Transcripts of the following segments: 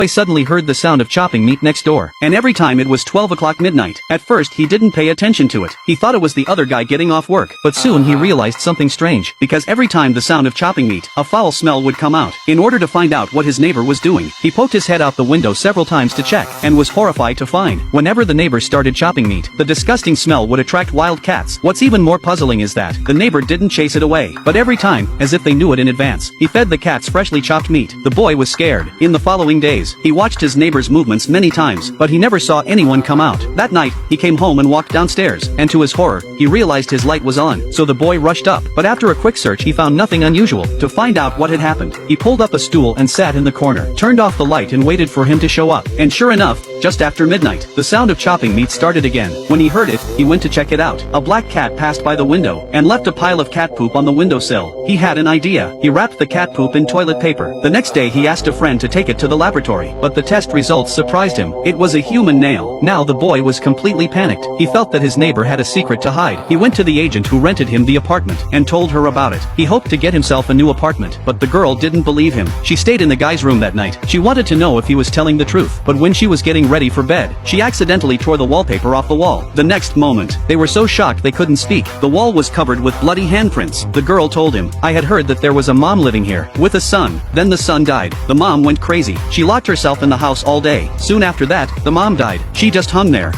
boy suddenly heard the sound of chopping meat next door, and every time it was 12 o'clock midnight. At first he didn't pay attention to it. He thought it was the other guy getting off work, but soon he realized something strange, because every time the sound of chopping meat, a foul smell would come out. In order to find out what his neighbor was doing, he poked his head out the window several times to check, and was horrified to find, whenever the neighbor started chopping meat, the disgusting smell would attract wild cats. What's even more puzzling is that, the neighbor didn't chase it away, but every time, as if they knew it in advance, he fed the cats freshly chopped meat. The boy was scared. In the following days, he watched his neighbor's movements many times, but he never saw anyone come out. That night, he came home and walked downstairs, and to his horror, he realized his light was on, so the boy rushed up, but after a quick search he found nothing unusual. To find out what had happened, he pulled up a stool and sat in the corner, turned off the light and waited for him to show up, and sure enough, just after midnight, the sound of chopping meat started again. When he heard it, he went to check it out. A black cat passed by the window, and left a pile of cat poop on the windowsill. He had an idea. He wrapped the cat poop in toilet paper. The next day he asked a friend to take it to the laboratory, but the test results surprised him. It was a human nail. Now the boy was completely panicked. He felt that his neighbor had a secret to hide. He went to the agent who rented him the apartment, and told her about it. He hoped to get himself a new apartment, but the girl didn't believe him. She stayed in the guy's room that night. She wanted to know if he was telling the truth, but when she was getting ready for bed, she accidentally tore the wallpaper off the wall. The next moment, they were so shocked they couldn't speak. The wall was covered with bloody handprints. The girl told him, "I had heard that there was a mom living here, with a son. Then the son died. The mom went crazy. She locked herself in the house all day. Soon after that, the mom died. She just hung there."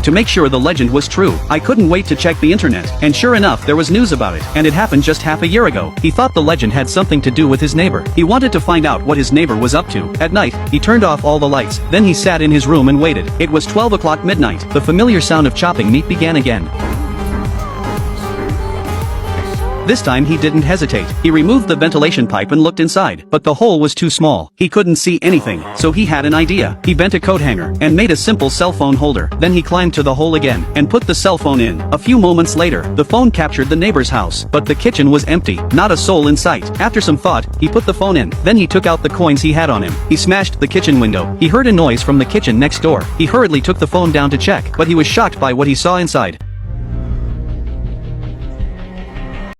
To make sure the legend was true, I couldn't wait to check the internet, and sure enough there was news about it, and it happened just half a year ago. He thought the legend had something to do with his neighbor. He wanted to find out what his neighbor was up to. At night, he turned off all the lights, then he sat in his room and waited. It was 12 o'clock midnight. The familiar sound of chopping meat began again. This time he didn't hesitate. He removed the ventilation pipe and looked inside, but the hole was too small. He couldn't see anything, so he had an idea. He bent a coat hanger, and made a simple cell phone holder. Then he climbed to the hole again, and put the cell phone in. A few moments later, the phone captured the neighbor's house, but the kitchen was empty, not a soul in sight. After some thought, he put the phone in. Then he took out the coins he had on him. He smashed the kitchen window. He heard a noise from the kitchen next door. He hurriedly took the phone down to check, but he was shocked by what he saw inside.